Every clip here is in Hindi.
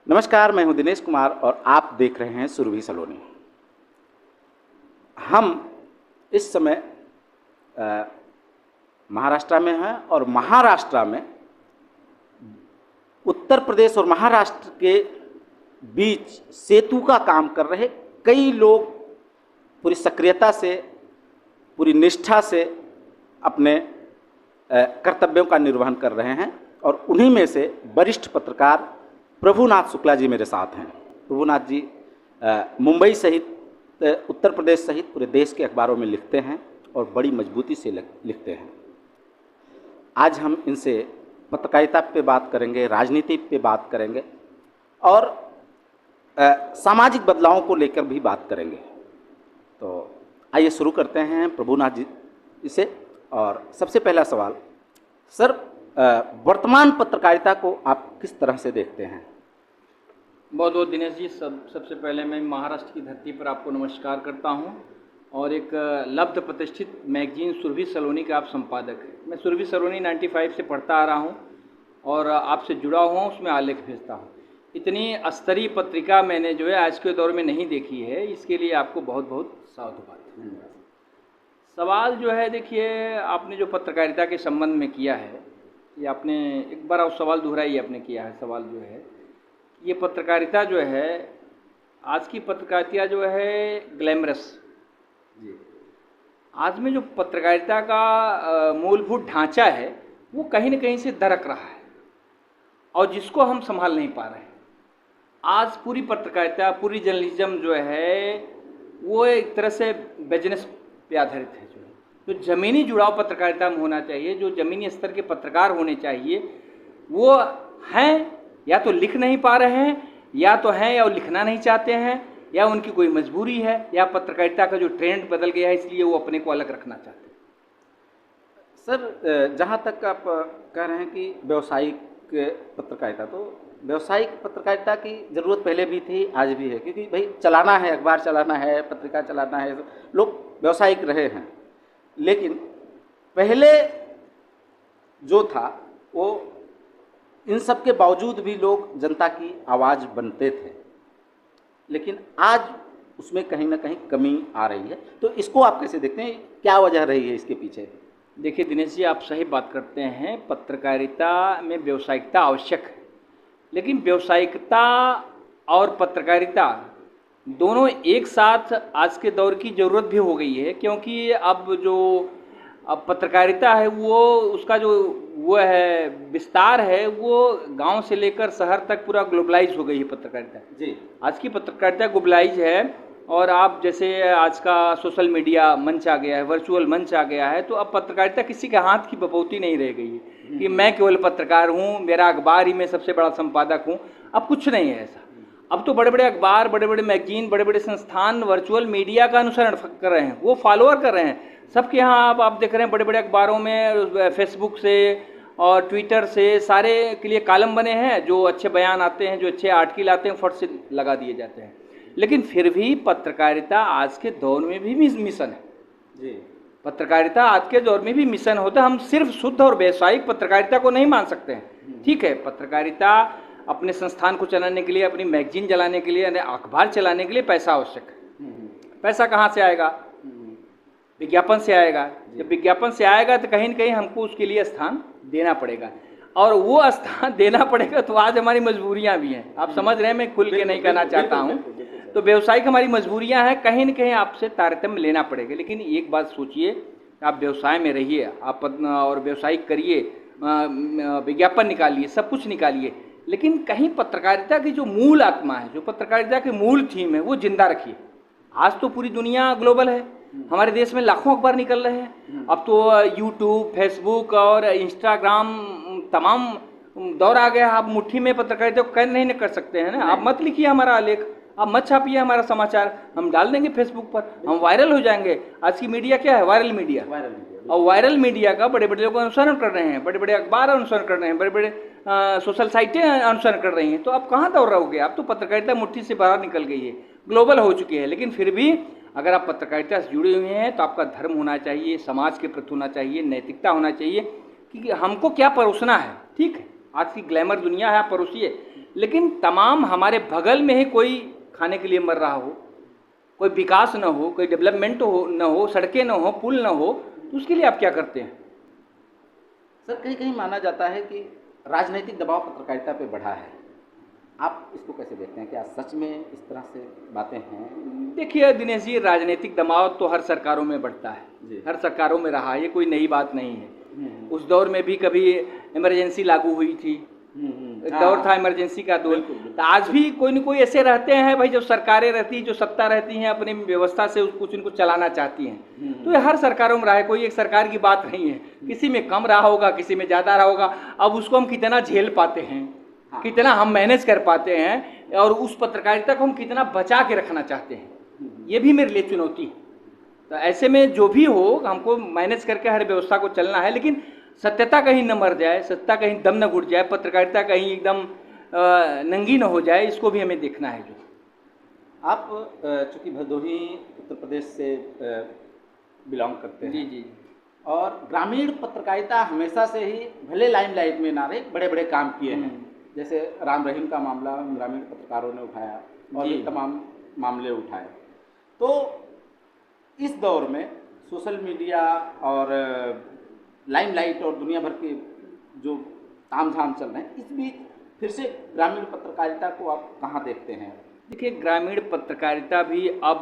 नमस्कार, मैं हूं दिनेश कुमार और आप देख रहे हैं सुरभि सलोनी। हम इस समय महाराष्ट्र में हैं और महाराष्ट्र में उत्तर प्रदेश और महाराष्ट्र के बीच सेतु का काम कर रहे कई लोग पूरी सक्रियता से, पूरी निष्ठा से अपने कर्तव्यों का निर्वहन कर रहे हैं और उन्हीं में से वरिष्ठ पत्रकार प्रभुनाथ शुक्ला जी मेरे साथ हैं। प्रभुनाथ जी मुंबई सहित उत्तर प्रदेश सहित पूरे देश के अखबारों में लिखते हैं और बड़ी मजबूती से लिखते हैं। आज हम इनसे पत्रकारिता पे बात करेंगे, राजनीति पे बात करेंगे और सामाजिक बदलावों को लेकर भी बात करेंगे। तो आइए शुरू करते हैं प्रभुनाथ जी से। और सबसे पहला सवाल, सर, वर्तमान पत्रकारिता को आप किस तरह से देखते हैं? बहुत बहुत दिनेश जी, सबसे पहले मैं महाराष्ट्र की धरती पर आपको नमस्कार करता हूं और एक लब्ध प्रतिष्ठित मैगजीन सुरभि सलोनी का आप संपादक हैं। मैं सुरभि सलोनी 95 से पढ़ता आ रहा हूं और आपसे जुड़ा हुआ हूं, उसमें आलेख भेजता हूं। इतनी स्तरीय पत्रिका मैंने जो है आज के दौर में नहीं देखी है, इसके लिए आपको बहुत बहुत साधुवाद। सवाल जो है, देखिए, आपने जो पत्रकारिता के संबंध में किया है, ये आपने एक बार और सवाल दोहराइए, आपने किया है सवाल जो है, ये पत्रकारिता जो है, आज की पत्रकारिता जो है ग्लैमरस जी, आज में जो पत्रकारिता का मूलभूत ढांचा है वो कहीं न कहीं से दरक रहा है और जिसको हम संभाल नहीं पा रहे हैं। आज पूरी पत्रकारिता, पूरी जर्नलिज्म जो है वो एक तरह से बिजनेस पे आधारित है। जो ज़मीनी जुड़ाव पत्रकारिता में होना चाहिए, जो ज़मीनी स्तर के पत्रकार होने चाहिए, वो हैं या तो लिख नहीं पा रहे हैं, या तो हैं या वो लिखना नहीं चाहते हैं, या उनकी कोई मजबूरी है, या पत्रकारिता का जो ट्रेंड बदल गया है इसलिए वो अपने को अलग रखना चाहते हैं। सर, जहाँ तक आप कह रहे हैं कि व्यावसायिक पत्रकारिता, तो व्यावसायिक पत्रकारिता की ज़रूरत पहले भी थी, आज भी है, क्योंकि भाई चलाना है, अखबार चलाना है, पत्रिका चलाना है, लोग व्यावसायिक रहे हैं। लेकिन पहले जो था वो इन सब के बावजूद भी लोग जनता की आवाज़ बनते थे, लेकिन आज उसमें कहीं ना कहीं कमी आ रही है। तो इसको आप कैसे देखते हैं, क्या वजह रही है इसके पीछे? देखिए दिनेश जी, आप सही बात करते हैं, पत्रकारिता में व्यावसायिकता आवश्यक है, लेकिन व्यावसायिकता और पत्रकारिता दोनों एक साथ आज के दौर की ज़रूरत भी हो गई है, क्योंकि अब पत्रकारिता है वो उसका जो वो है विस्तार है, वो गांव से लेकर शहर तक पूरा ग्लोबलाइज हो गई है पत्रकारिता जी। आज की पत्रकारिता ग्लोबलाइज है। और आप जैसे आज का सोशल मीडिया मंच आ गया है, वर्चुअल मंच आ गया है, तो अब पत्रकारिता किसी के हाथ की बपौती नहीं रह गई है कि मैं केवल पत्रकार हूँ, मेरा अखबार ही मैं सबसे बड़ा संपादक हूँ। अब कुछ नहीं है ऐसा। अब तो बड़े बड़े अखबार, बड़े बड़े मैगजीन, बड़े बड़े संस्थान वर्चुअल मीडिया का अनुसरण कर रहे हैं, वो फॉलोअर कर रहे हैं। सबके यहाँ आप देख रहे हैं बड़े बड़े अखबारों में फेसबुक से और ट्विटर से सारे के लिए कॉलम बने हैं, जो अच्छे बयान आते हैं, जो अच्छे आर्टिकल आते हैं, फट से लगा दिए जाते हैं। लेकिन फिर भी पत्रकारिता आज के दौर में भी मिशन है जी। पत्रकारिता आज के दौर में भी मिशन होता है। हम सिर्फ शुद्ध और व्यावसायिक पत्रकारिता को नहीं मान सकते हैं। ठीक है, पत्रकारिता अपने संस्थान को चलाने के लिए, अपनी मैगजीन चलाने के लिए, अखबार चलाने के लिए पैसा आवश्यक है। पैसा कहाँ से आएगा? विज्ञापन से आएगा। जब विज्ञापन से आएगा तो कहीं न कहीं हमको उसके लिए स्थान देना पड़ेगा, और वो स्थान देना पड़ेगा तो आज हमारी मजबूरियां भी हैं। आप समझ रहे हैं, मैं खुल के नहीं कहना चाहता हूँ। तो व्यावसायिक हमारी मजबूरियां हैं, कहीं न कहीं आपसे तारतम्य लेना पड़ेगा। लेकिन एक बात सोचिए, आप व्यवसाय में रहिए, आप और व्यवसायिक करिए, विज्ञापन निकालिए, सब कुछ निकालिए, लेकिन कहीं पत्रकारिता की जो मूल आत्मा है, जो पत्रकारिता की मूल थीम है, वो जिंदा रखिए। आज तो पूरी दुनिया ग्लोबल है, हमारे देश में लाखों अखबार निकल रहे हैं। अब तो यूट्यूब, फेसबुक और इंस्टाग्राम तमाम दौर आ गया। आप मुट्ठी में पत्रकारिता को कैद नहीं कर सकते हैं ना। आप मत लिखिए हमारा आलेख, आप मत छापिए हमारा समाचार, हम डाल देंगे फेसबुक पर, हम वायरल हो जाएंगे। आज की मीडिया क्या है? Viral media. और वायरल मीडिया का बड़े बड़े लोग अनुसरण कर रहे हैं, बड़े बड़े अखबार अनुसरण कर रहे हैं, बड़े बड़े सोशल साइटें अनुसरण कर रही हैं। तो आप कहाँ दौड़ रहोगे? आप तो पत्रकारिता मुट्ठी से बाहर निकल गई है, ग्लोबल हो चुकी है। लेकिन फिर भी अगर आप पत्रकारिता से जुड़े हुए हैं तो आपका धर्म होना चाहिए, समाज के प्रति होना चाहिए, नैतिकता होना चाहिए कि हमको क्या परोसना है। ठीक है, आज की ग्लैमर दुनिया है, आप परोसिए, लेकिन तमाम हमारे बगल में ही कोई खाने के लिए मर रहा हो, कोई विकास न हो, कोई डेवलपमेंट न हो, सड़कें न हो, पुल न हो, तो उसके लिए आप क्या करते हैं? सर, कहीं कहीं माना जाता है कि राजनीतिक दबाव पत्रकारिता पे बढ़ा है। आप इसको कैसे देखते हैं? क्या सच में इस तरह से बातें हैं? देखिए दिनेश जी, राजनीतिक दबाव तो हर सरकारों में बढ़ता है, जी। हर सरकारों में रहा, ये कोई नई बात नहीं है। हम्म, उस दौर में भी कभी इमरजेंसी लागू हुई थी, एक दौर था इमरजेंसी का दौर। बिल्कुल, बिल्कुल। तो आज भी कोई न कोई ऐसे रहते हैं भाई, जो सरकारें रहती हैं, जो सत्ता रहती हैं, अपनी व्यवस्था से कुछ इनको चलाना चाहती हैं। तो ये हर सरकारों में रहा है, कोई एक सरकार की बात नहीं है। किसी में कम रहा होगा, किसी में ज़्यादा रहा होगा। अब उसको हम कितना झेल पाते हैं, हाँ। कितना हम मैनेज कर पाते हैं, और उस पत्रकारिता को हम कितना बचा के रखना चाहते हैं, ये भी मेरे लिए चुनौती है। तो ऐसे में जो भी हो, हमको मैनेज करके हर व्यवस्था को चलना है, लेकिन सत्यता कहीं न मर जाए, सत्ता कहीं दम न घुट जाए, पत्रकारिता कहीं एकदम नंगी न हो जाए, इसको भी हमें देखना है। जो आप चूँकि भदोही उत्तर प्रदेश से बिलोंग करते हैं, जी जी, और ग्रामीण पत्रकारिता हमेशा से ही भले लाइमलाइट में ना रहे, बड़े बड़े काम किए हैं। जैसे राम रहीम का मामला ग्रामीण पत्रकारों ने उठाया, और जी। भी तमाम मामले उठाए। तो इस दौर में सोशल मीडिया और लाइमलाइट और दुनिया भर के जो तामझाम चल रहे हैं, इस बीच फिर से ग्रामीण पत्रकारिता को आप कहाँ देखते हैं? देखिए ग्रामीण पत्रकारिता भी अब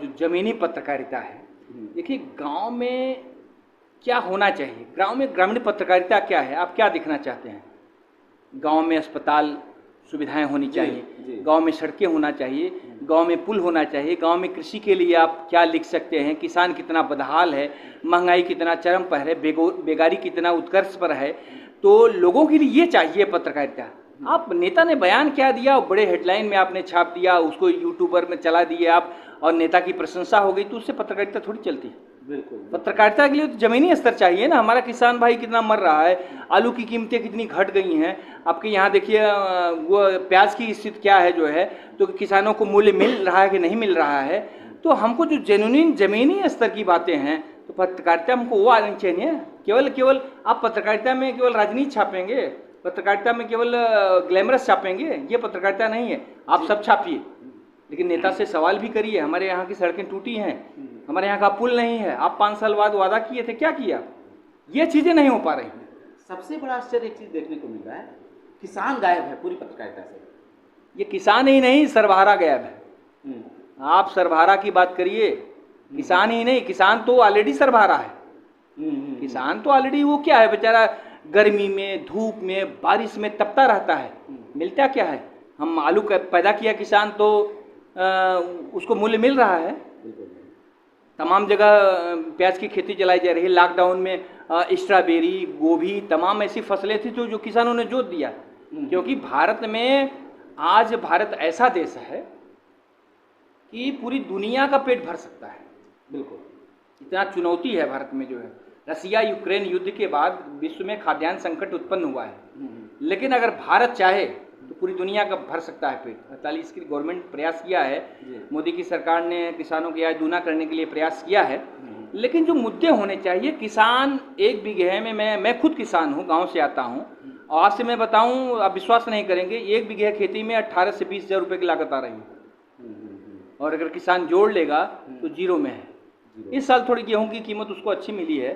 जो जमीनी पत्रकारिता है, देखिए गांव में क्या होना चाहिए, गांव में ग्रामीण पत्रकारिता क्या है, आप क्या दिखना चाहते हैं? गांव में अस्पताल सुविधाएं होनी चाहिए, जी। गांव में सड़कें होना चाहिए, गांव में पुल होना चाहिए, गांव में कृषि के लिए आप क्या लिख सकते हैं, किसान कितना बदहाल है, महंगाई कितना चरम पर है, बेगारी कितना उत्कर्ष पर है। तो लोगों के लिए ये चाहिए पत्रकारिता। आप नेता ने बयान क्या दिया, बड़े हेडलाइन में आपने छाप दिया, उसको यूट्यूबर में चला दिए आप, और नेता की प्रशंसा हो गई, तो उससे पत्रकारिता थोड़ी चलती है। बिल्कुल। पत्रकारिता के लिए तो जमीनी स्तर चाहिए ना। हमारा किसान भाई कितना मर रहा है, आलू की कीमतें कितनी घट गई हैं, आपके यहाँ देखिए वो प्याज की स्थिति क्या है जो है, तो किसानों को मूल्य मिल रहा है कि नहीं मिल रहा है। तो हमको जो जेन्युइन जमीनी स्तर की बातें हैं, तो पत्रकारिता हमको वो आनी चाहिए। केवल आप पत्रकारिता में केवल राजनीति छापेंगे, पत्रकारिता में केवल ग्लैमरस छापेंगे, ये पत्रकारिता नहीं है। आप सब छापिए, लेकिन नेता से सवाल भी करिए। हमारे यहाँ की सड़कें टूटी हैं, हमारे यहाँ का पुल नहीं है, आप 5 साल बाद वादा किए थे, क्या किया? ये चीज़ें नहीं हो पा रही हैं। सबसे बड़ा आश्चर्य एक चीज़ देखने को मिल रहा है, किसान गायब है पूरी पत्रकारिता से। ये किसान ही नहीं, सर्वहारा गायब है। आप सर्वहारा की बात करिए, किसान ही नहीं, किसान तो ऑलरेडी सर्वहारा है। किसान तो ऑलरेडी वो क्या है बेचारा, गर्मी में, धूप में, बारिश में तपता रहता है, मिलता क्या है? हम आलू पैदा किया किसान, तो उसको मूल्य मिल रहा है। तमाम जगह प्याज की खेती चलाई जा रही है। लॉकडाउन में स्ट्रॉबेरी, गोभी, तमाम ऐसी फसलें थी जो किसानों ने जोत दिया। क्योंकि भारत में आज भारत ऐसा देश है कि पूरी दुनिया का पेट भर सकता है। बिल्कुल, इतना चुनौती है भारत में जो है। रसिया यूक्रेन युद्ध के बाद विश्व में खाद्यान्न संकट उत्पन्न हुआ है, लेकिन अगर भारत चाहे तो पूरी दुनिया का भर सकता है पेट। 48 की गवर्नमेंट प्रयास किया है, मोदी की सरकार ने किसानों की आय दूना करने के लिए प्रयास किया है। लेकिन जो मुद्दे होने चाहिए, किसान एक बीघे में, मैं खुद किसान हूँ, गांव से आता हूँ, और आपसे मैं बताऊँ, आप विश्वास नहीं करेंगे, एक बीघे खेती में 18 से 20 हज़ार रुपये की लागत आ रही है, और अगर किसान जोड़ लेगा तो जीरो में है। इस साल थोड़ी गेहूं की कीमत उसको अच्छी मिली है,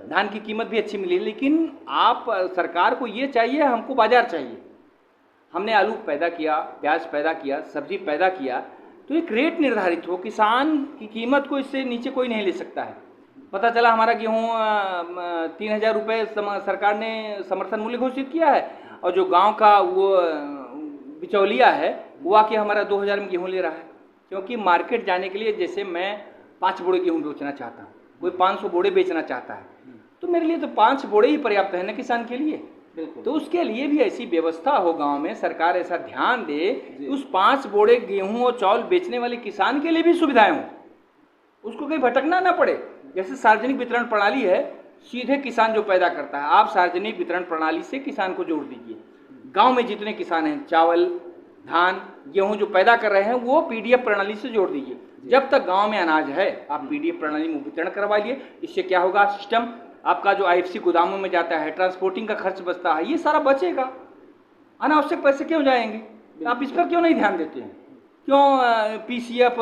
धान की कीमत भी अच्छी मिली है, लेकिन आप सरकार को ये चाहिए, हमको बाजार चाहिए। हमने आलू पैदा किया, प्याज पैदा किया, सब्जी पैदा किया, तो एक रेट निर्धारित हो, किसान की कीमत को इससे नीचे कोई नहीं ले सकता है। पता चला हमारा गेहूँ 3000 रुपये सरकार ने समर्थन मूल्य घोषित किया है, और जो गांव का वो बिचौलिया है वो आके हमारा 2000 में गेहूँ ले रहा है। क्योंकि मार्केट जाने के लिए, जैसे मैं 5 बोरे गेहूँ बेचना चाहता हूँ, कोई 500 बोरे बेचना चाहता है, तो मेरे लिए तो 5 बोरे ही पर्याप्त है ना किसान के लिए। तो उसके लिए भी ऐसी व्यवस्था हो गांव में, सरकार ऐसा ध्यान दे, उस 5 बोरे गेहूं और चावल बेचने वाले किसान के लिए भी सुविधाएं हों, उसको कहीं भटकना ना पड़े। जैसे सार्वजनिक वितरण प्रणाली है, सीधे किसान जो पैदा करता है, आप सार्वजनिक वितरण प्रणाली से किसान को जोड़ दीजिए। गाँव में जितने किसान हैं, चावल, धान, गेहूँ जो पैदा कर रहे हैं, वो PDF प्रणाली से जोड़ दीजिए। जब तक गाँव में अनाज है, आप PDF प्रणाली में वितरण करवा लिए। इससे क्या होगा, सिस्टम आपका जो IFC गोदामों में जाता है, ट्रांसपोर्टिंग का खर्च बचता है, ये सारा बचेगा। अनावश्यक पैसे क्यों जाएंगे? आप इस पर क्यों नहीं ध्यान देते हैं? क्यों पीसीएफ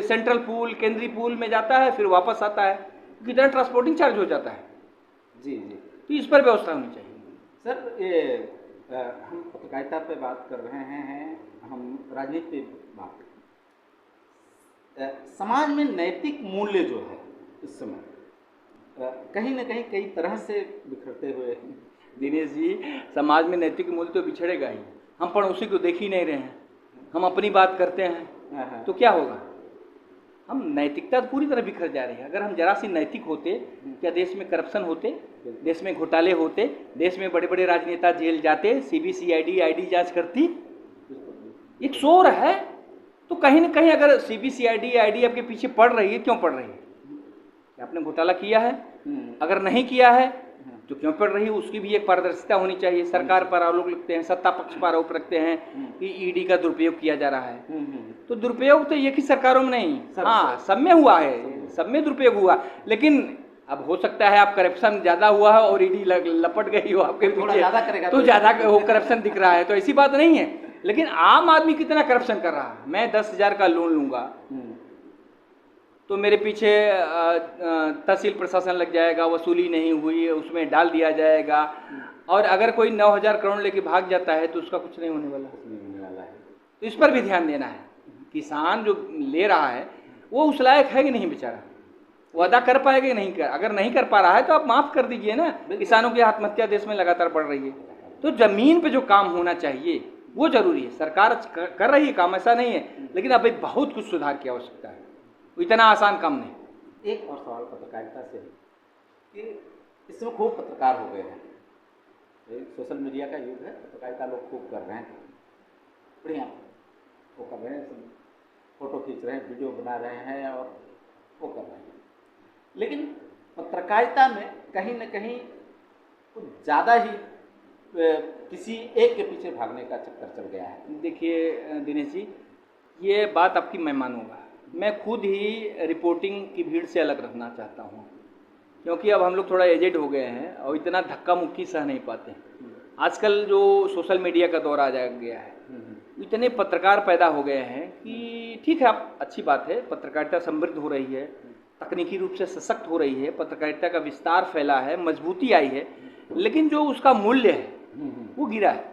सेंट्रल पूल, केंद्रीय पूल में जाता है फिर वापस आता है, कितना ट्रांसपोर्टिंग चार्ज हो जाता है। जी जी। तो इस पर व्यवस्था होनी चाहिए। सर ये हम पत्रकारिता पे बात कर रहे हैं, हम राजनीति पे बात कर समाज में नैतिक मूल्य जो है इस समय कहीं ना कहीं कई तरह से बिखरते हुए हैं। दिनेश जी, समाज में नैतिक मूल्य तो बिछड़ेगा ही। हम पड़ोसी को देख ही नहीं रहे हैं, हम अपनी बात करते हैं तो क्या होगा? हम नैतिकता पूरी तरह बिखर जा रही है। अगर हम जरा सी नैतिक होते, क्या देश में करप्शन होते, देश में घोटाले होते, देश में बड़े बड़े राजनेता जेल जाते, सीबीसीआईडी आईडी जांच करती? एक शोर है तो कहीं ना कहीं अगर सीबीसीआईडी आईडी आपके पीछे पड़ रही है, क्यों पड़ रही है? क्या आपने घोटाला किया है? अगर नहीं किया है तो क्यों पड़ रही है? उसकी भी एक पारदर्शिता होनी चाहिए। सरकार पर आरोप लगते हैं, सत्ता पक्ष पर आरोप रखते हैं कि ईडी का दुरुपयोग किया जा रहा है। तो दुरुपयोग तो एक ही सरकारों में नहीं, हाँ सब में हुआ है, सब में दुरुपयोग हुआ। लेकिन अब हो सकता है आप करप्शन ज़्यादा हुआ है और ईडी लपट गई हो आपके पीछे, तो ज़्यादा वो करप्शन दिख रहा है, तो ऐसी बात नहीं है। लेकिन आम आदमी कितना करप्शन कर रहा है? मैं 10,000 का लोन लूँगा तो मेरे पीछे तहसील प्रशासन लग जाएगा, वसूली नहीं हुई है उसमें डाल दिया जाएगा, और अगर कोई 9,000 करोड़ लेके भाग जाता है तो उसका कुछ नहीं होने वाला है। तो इस पर भी ध्यान देना है। किसान जो ले रहा है वो उस लायक है कि नहीं बेचारा, वो अदा कर पाएगा कि नहीं कर? अगर नहीं कर पा रहा है तो आप माफ़ कर दीजिए ना। किसानों की आत्महत्या देश में लगातार बढ़ रही है, तो ज़मीन पे जो काम होना चाहिए वो जरूरी है। सरकार कर रही है काम, ऐसा नहीं है, लेकिन अभी बहुत कुछ सुधार की आवश्यकता है, इतना आसान काम नहीं। एक और सवाल पत्रकारिता से कि इसमें खूब पत्रकार हो गए हैं, सोशल मीडिया का युग है, पत्रकारिता लोग खूब कर रहे हैं, बढ़िया वो कर रहे हैं, फोटो खींच रहे हैं, वीडियो बना रहे हैं और वो कर रहे हैं। लेकिन पत्रकारिता में कहीं ना कहीं कुछ ज़्यादा ही किसी एक के पीछे भागने का चक्कर चल गया है। देखिए दिनेश जी, ये बात आपकी मैं मानूंगा। मैं खुद ही रिपोर्टिंग की भीड़ से अलग रखना चाहता हूँ, क्योंकि अब हम लोग थोड़ा एजेड हो गए हैं और इतना धक्का मुक्की सह नहीं पाते। आजकल जो सोशल मीडिया का दौर आ जा गया है, इतने पत्रकार पैदा हो गए हैं कि ठीक है, आप अच्छी बात है, पत्रकारिता समृद्ध हो रही है, तकनीकी रूप से सशक्त हो रही है, पत्रकारिता का विस्तार फैला है, मजबूती आई है, लेकिन जो उसका मूल्य है वो गिरा है।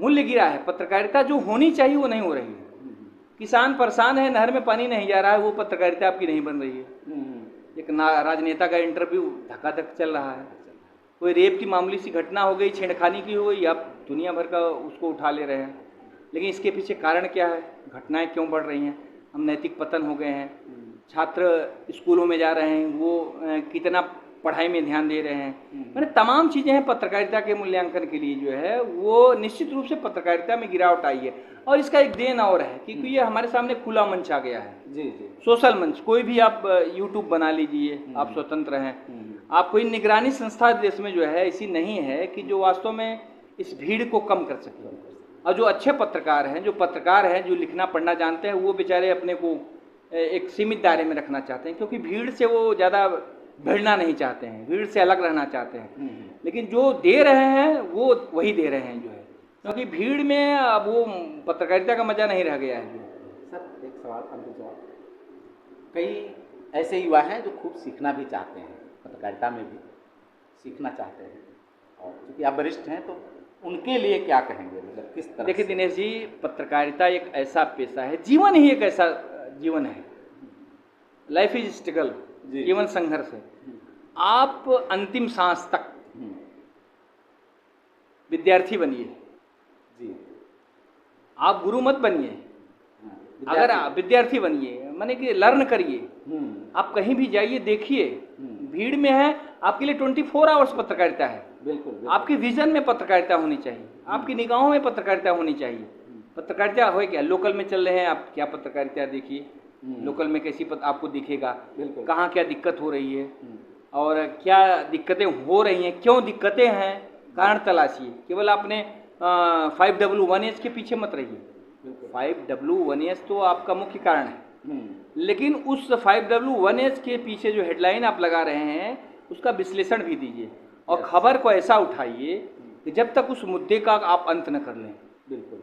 मूल्य गिरा है। पत्रकारिता जो होनी चाहिए वो नहीं हो रही है। किसान परेशान है, नहर में पानी नहीं जा रहा है, वो पत्रकारिता आपकी नहीं बन रही है। एक राजनेता का इंटरव्यू धक्का-धक चल रहा है, कोई रेप की मामूली सी घटना हो गई, छेड़खानी की हो गई, आप दुनिया भर का उसको उठा ले रहे हैं। लेकिन इसके पीछे कारण क्या है? घटनाएं क्यों बढ़ रही हैं? हम नैतिक पतन हो गए हैं। छात्र स्कूलों में जा रहे हैं, वो कितना पढ़ाई में ध्यान दे रहे हैं। मैंने तमाम चीज़ें हैं पत्रकारिता के मूल्यांकन के लिए जो है वो निश्चित रूप से पत्रकारिता में गिरावट आई है। और इसका एक देन और है क्योंकि ये हमारे सामने खुला मंच आ गया है। जी जी। सोशल मंच, कोई भी आप यूट्यूब बना लीजिए, आप स्वतंत्र हैं। आप कोई निगरानी संस्था देश में जो है ऐसी नहीं है कि जो वास्तव में इस भीड़ को कम कर सके। और जो अच्छे पत्रकार हैं, जो लिखना पढ़ना जानते हैं, वो बेचारे अपने को एक सीमित दायरे में रखना चाहते हैं, क्योंकि भीड़ से वो ज़्यादा भिड़ना नहीं चाहते हैं, भीड़ से अलग रहना चाहते हैं। लेकिन जो दे रहे हैं वो वही दे रहे हैं जो है, क्योंकि भीड़ में अब वो पत्रकारिता का मज़ा नहीं रह गया है। सर एक सवाल, अंतिम सवाल, कई ऐसे युवा हैं जो खूब सीखना भी चाहते हैं, पत्रकारिता में भी सीखना चाहते हैं, और क्योंकि आप वरिष्ठ हैं तो उनके लिए क्या कहेंगे, मतलब किस तरह? देखिए दिनेश जी, पत्रकारिता एक ऐसा पेशा है, जीवन ही एक ऐसा जीवन है, लाइफ इज स्ट्रगल, जीवन संघर्ष है। आप अंतिम सांस तक विद्यार्थी बनिए जी, आप गुरु मत बनिए। अगर आप विद्यार्थी बनिए माने कि लर्न करिए, आप कहीं भी जाइए, देखिए भीड़ में है, आपके लिए 24 आवर्स पत्रकारिता है। बिल्कुल। आपके विजन में पत्रकारिता होनी चाहिए, आपकी निगाहों में पत्रकारिता होनी चाहिए। पत्रकारिता हो क्या, लोकल में चल रहे हैं आप, क्या पत्रकारिता देखिए, लोकल में कैसी आपको दिखेगा, कहाँ क्या दिक्कत हो रही है और क्या दिक्कतें हो रही हैं, क्यों दिक्कतें हैं, कारण तलाशिए। केवल आपने 5W1H के पीछे मत रहिए। 5W1H तो आपका मुख्य कारण है, लेकिन उस 5W1H के पीछे जो हेडलाइन आप लगा रहे हैं उसका विश्लेषण भी दीजिए और खबर को ऐसा उठाइए कि जब तक उस मुद्दे का आप अंत न कर लें। बिल्कुल।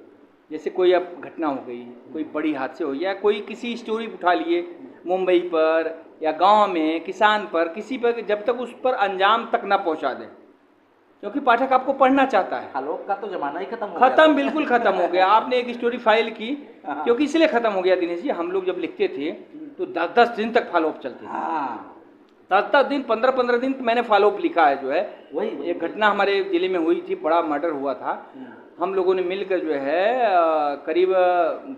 जैसे कोई अब घटना हो गई, कोई बड़ी हादसे हो या कोई किसी स्टोरी उठा लिए मुंबई पर या गांव में किसान पर, किसी पर, जब तक उस पर अंजाम तक ना पहुंचा दें, क्योंकि पाठक आपको पढ़ना चाहता है। आलोक का तो जमाना ही खत्म हो गया। खत्म, बिल्कुल खत्म हो गया। आपने एक स्टोरी फाइल की, हाँ। क्योंकि इसलिए खत्म हो गया दिनेश जी, हम लोग जब लिखते थे तो 10-10 दिन तक फॉलोअप चलते थे। हाँ 10-10 दिन, 15-15 दिन मैंने फॉलोअप लिखा है जो है। वही एक घटना हमारे जिले में हुई थी, बड़ा मर्डर हुआ था। हम लोगों ने मिलकर जो है करीब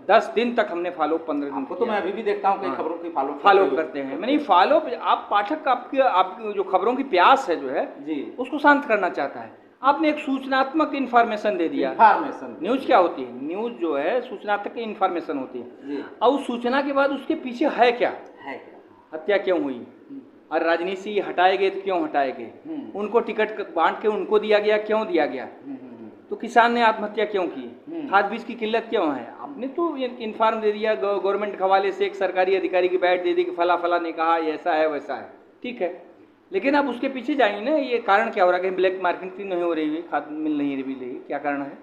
10 दिन तक हमने फॉलोअप, 15 दिन आपको तो मैं अभी भी देखता हूँ कई खबरों की फॉलोअप करते हैं। मैंने फॉलोअप, आप पाठक आपकी जो खबरों की प्यास है जो है जी, उसको शांत करना चाहता है। आपने एक सूचनात्मक इन्फॉर्मेशन दे दिया। इन्फॉर्मेशन, न्यूज क्या होती है? न्यूज जो है सूचनात्मक इन्फॉर्मेशन होती है जी, और उस सूचना के बाद उसके पीछे है क्या, है। हत्या क्यों हुई, और राजनीति हटाए गए तो क्यों हटाए गए, उनको टिकट बांट के उनको दिया गया, क्यों दिया गया, तो किसान ने आत्महत्या क्यों की, खाद बीज की किल्लत क्यों है। आपने तो इन्फॉर्म दे दिया, गवर्नमेंट के हवाले से एक सरकारी अधिकारी की बैठ दे दी कि फला फला ने कहा ऐसा है वैसा है, ठीक है। लेकिन आप उसके पीछे जाएंगे ना, ये कारण क्या हो रहा है, कहीं ब्लैक मार्केटिंग नहीं हो रही है, खाद मिल नहीं रही, क्या कारण है?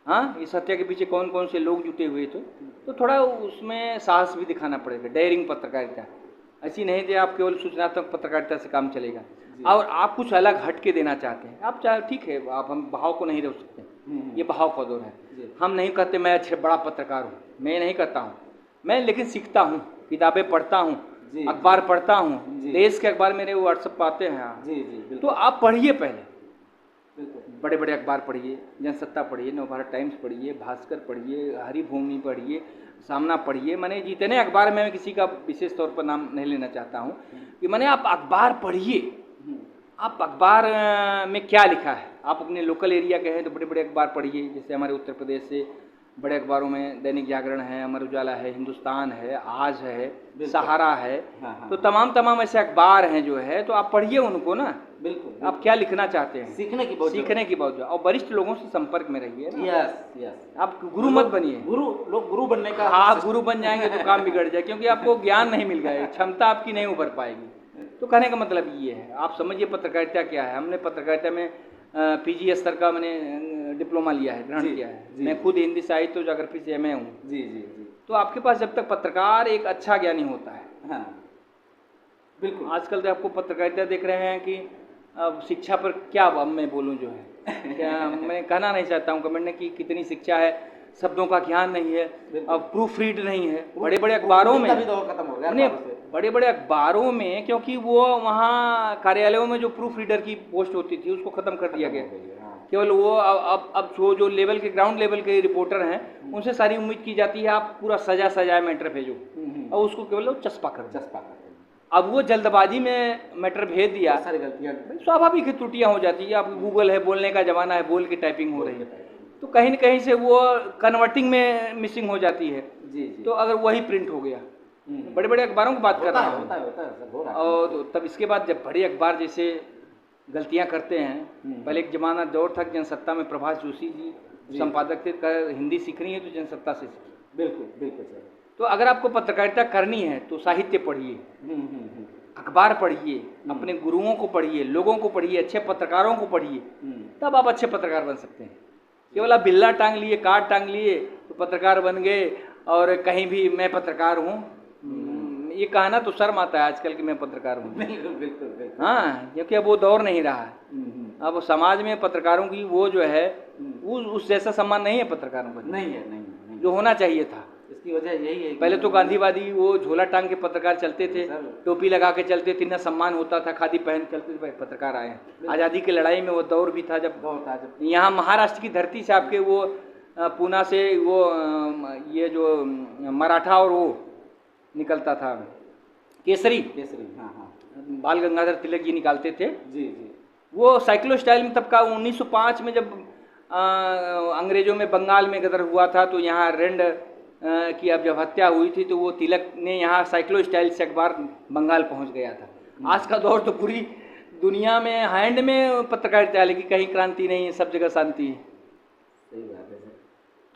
हाँ, इस हत्या के पीछे कौन कौन से लोग जुटे हुए थे, तो थोड़ा उसमें साहस भी दिखाना पड़ेगा। डेयरिंग पत्रकारिता ऐसी नहीं थी आप केवल सूचनात्मक पत्रकारिता से काम चलेगा, और आप कुछ अलग हट के देना चाहते हैं। आप चाहे ठीक है, आप हम भाव को नहीं रोक सकते, ये भाव का दौर है। हम नहीं कहते मैं अच्छे बड़ा पत्रकार हूँ, मैं नहीं कहता हूँ, मैं लेकिन सीखता हूँ, किताबें पढ़ता हूँ, अखबार पढ़ता हूँ, देश के अखबार मेरे व्हाट्सएप पर आते हैं। तो आप पढ़िए, पहले बड़े बड़े अखबार पढ़िए, जनसत्ता पढ़िए, नवभारत टाइम्स पढ़िए, भास्कर पढ़िए, हरिभूमि पढ़िए, सामना पढ़िए। मैंने जितने अखबार में, मैं किसी का विशेष तौर पर नाम नहीं लेना चाहता हूँ, कि मैंने आप अखबार पढ़िए, आप अखबार में क्या लिखा है। आप अपने लोकल एरिया के हैं तो बड़े बड़े अखबार पढ़िए, जैसे हमारे उत्तर प्रदेश से बड़े अखबारों में दैनिक जागरण है, अमर उजाला है, हिंदुस्तान है, आज है, सहारा है, तो तमाम ऐसे अखबार हैं जो है, तो आप पढ़िए उनको ना। बिल्कुल, आप क्या लिखना चाहते हैं, सीखने की बहुत, और वरिष्ठ लोगों से संपर्क में रहिए ना। यस यस, आप गुरु मत बनिए। गुरु बनने का, आप गुरु बन जाएंगे तो काम बिगड़ जाए, क्योंकि आपको ज्ञान नहीं मिल गया, क्षमता आपकी नहीं उभर पाएगी। तो कहने का मतलब ये है, आप समझिए पत्रकारिता क्या है। हमने पत्रकारिता में पीजी स्तर का मैंने डिप्लोमा लिया है, ग्रहण किया है। मैं खुद हिंदी साहित्य और ज्योग्राफी से एमए हूँ। जी जी जी। तो आपके पास जब तक पत्रकार एक अच्छा ज्ञानी होता है, हाँ बिल्कुल। आजकल तो आपको पत्रकारिता देख रहे हैं कि अब शिक्षा पर क्या अब मैं बोलूँ जो है क्या, मैं कहना नहीं चाहता हूँ कमेंट में कि कितनी शिक्षा है, शब्दों का ज्ञान नहीं है, अब प्रूफ रीड नहीं है। बड़े बड़े अखबारों में, बड़े बड़े अखबारों में, क्योंकि वो वहाँ कार्यालयों में जो प्रूफ रीडर की पोस्ट होती थी उसको खत्म कर दिया गया। केवल वो अब जो लेवल के, ग्राउंड लेवल के रिपोर्टर हैं, उनसे सारी उम्मीद की जाती है आप पूरा सजाए मैटर भेजो, और उसको केवल चस्पा कर। अब वो जल्दबाजी में मैटर भेज दिया, सारी गलतियाँ, स्वाभाविक है, त्रुटियाँ हो जाती है। अब गूगल है, बोलने का जमाना है, बोल के टाइपिंग हो रही है, तो कहीं न कहीं से वो कन्वर्टिंग में मिसिंग हो जाती है। जी। तो अगर वही प्रिंट हो गया, बड़े बड़े अखबारों की बात कर रहा हूँ, और तब इसके बाद जब बड़े अखबार जैसे गलतियाँ करते हैं, पहले एक जमाना दौर था, जनसत्ता में प्रभाष जोशी जी संपादक थे, हिंदी सीखनी है तो जनसत्ता से सीखिए। बिल्कुल बिल्कुल सर। तो अगर आपको पत्रकारिता करनी है तो साहित्य पढ़िए, अखबार पढ़िए, अपने गुरुओं को पढ़िए, लोगों को पढ़िए, अच्छे पत्रकारों को पढ़िए, तब आप अच्छे पत्रकार बन सकते हैं। केवल आप बिल्ला टांग लिए, कार्ड टांग लिए तो पत्रकार बन गए, और कहीं भी मैं पत्रकार हूँ, ये कहना तो शर्म आता है आजकल कि मैं पत्रकार हूँ। बिल्कुल बिल्कुल। हाँ, क्योंकि अब वो दौर नहीं रहा। अब समाज में पत्रकारों की वो जो है, उस जैसा सम्मान नहीं है पत्रकारों का, नहीं है, जो होना चाहिए था। इसकी वजह यही है, पहले तो गांधीवादी वो झोला टांग के पत्रकार चलते थे, टोपी लगा के चलते थे, ना सम्मान होता था, खादी पहन चलते थे, पत्रकार आए। आज़ादी की लड़ाई में वो दौर भी था, जब यहाँ महाराष्ट्र की धरती से आपके वो पूना से वो ये जो मराठा और वो निकलता था, केसरी, हाँ, बाल गंगाधर तिलक जी निकालते थे। जी। वो साइक्लो स्टाइल में, तब का 1905 में जब अंग्रेजों में बंगाल में गदर हुआ था, तो यहाँ रेंड की अब जब हत्या हुई थी, तो वो तिलक ने यहाँ साइक्लो स्टाइल से अखबार बंगाल पहुँच गया था। आज का दौर तो पूरी दुनिया में हैंड में पत्रकारिता है, लेकिन कहीं क्रांति नहीं है, सब जगह शांति है। सही बात है।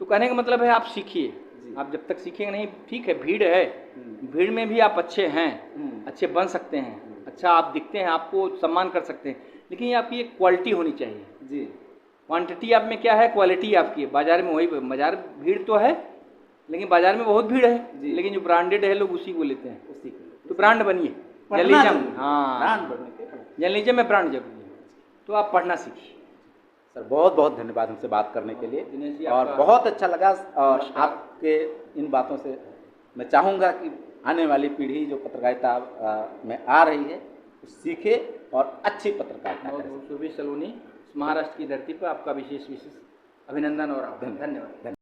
तो कहने का मतलब है आप सीखिए, आप जब तक सीखेंगे नहीं, ठीक है भीड़ है, भीड़ में भी आप अच्छे हैं, अच्छे बन सकते हैं, अच्छा आप दिखते हैं, आपको सम्मान कर सकते हैं, लेकिन ये आपकी एक क्वालिटी होनी चाहिए। जी। क्वांटिटी आप में क्या है, क्वालिटी आपकी है। बाजार में वही, बाजार भीड़ तो है, लेकिन बाजार में बहुत भीड़ है, लेकिन जो ब्रांडेड है लोग उसी को लेते हैं। उसी के तो ब्रांड बनिए, पढ़ना जर्नलिज्म, जरूरी है। हाँ, ब्रांड बनने के जर्नलिज्म में ब्रांड जरूरी है, तो आप पढ़ना सीखिए। सर बहुत बहुत धन्यवाद हमसे बात करने के लिए, दिनेश जी, और आपका बहुत अच्छा लगा। और नमस्कार। आपके इन बातों से मैं चाहूँगा कि आने वाली पीढ़ी जो पत्रकारिता में आ रही है वो सीखे और अच्छी पत्रकारिता बहुत करे। बहुत शुभ सलोनी, महाराष्ट्र की धरती पर आपका विशेष विशेष अभिनंदन और धन्यवाद।